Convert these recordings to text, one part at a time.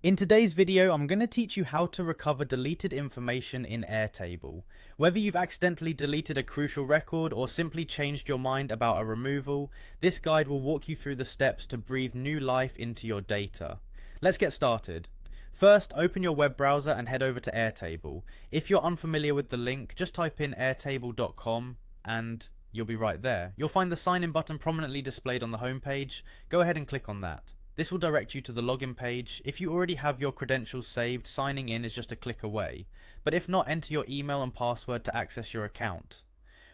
In today's video, I'm going to teach you how to recover deleted information in Airtable. Whether you've accidentally deleted a crucial record or simply changed your mind about a removal, this guide will walk you through the steps to breathe new life into your data. Let's get started. First, open your web browser and head over to Airtable. If you're unfamiliar with the link, just type in airtable.com and you'll be right there. You'll find the sign in button prominently displayed on the homepage. Go ahead and click on that. This will direct you to the login page. If you already have your credentials saved, signing in is just a click away. But if not, enter your email and password to access your account.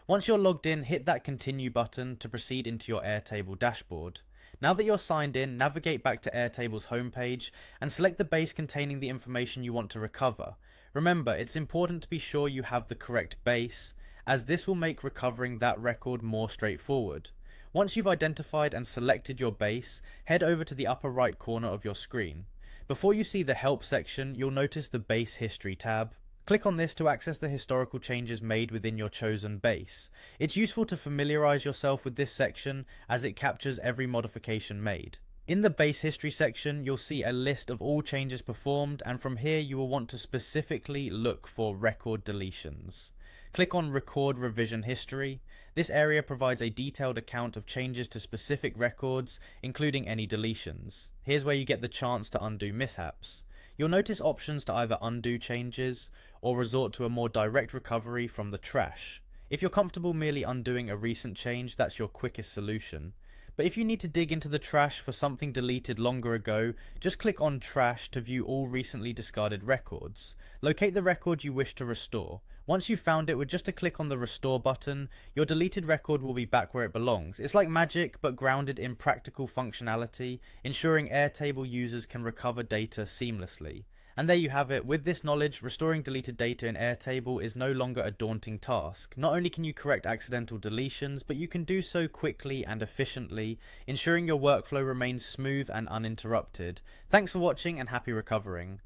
Once you're logged in, hit that continue button to proceed into your Airtable dashboard. Now that you're signed in, navigate back to Airtable's homepage and select the base containing the information you want to recover. Remember, it's important to be sure you have the correct base, as this will make recovering that record more straightforward. Once you've identified and selected your base, head over to the upper right corner of your screen. Before you see the Help section, you'll notice the Base History tab. Click on this to access the historical changes made within your chosen base. It's useful to familiarize yourself with this section as it captures every modification made. In the Base History section, you'll see a list of all changes performed, and from here you will want to specifically look for record deletions. Click on Record Revision History. This area provides a detailed account of changes to specific records, including any deletions. Here's where you get the chance to undo mishaps. You'll notice options to either undo changes or resort to a more direct recovery from the trash. If you're comfortable merely undoing a recent change, that's your quickest solution. But if you need to dig into the trash for something deleted longer ago, just click on Trash to view all recently discarded records. Locate the record you wish to restore. Once you've found it, with just a click on the Restore button, your deleted record will be back where it belongs. It's like magic, but grounded in practical functionality, ensuring Airtable users can recover data seamlessly. And there you have it. With this knowledge, restoring deleted data in Airtable is no longer a daunting task. Not only can you correct accidental deletions, but you can do so quickly and efficiently, ensuring your workflow remains smooth and uninterrupted. Thanks for watching and happy recovering.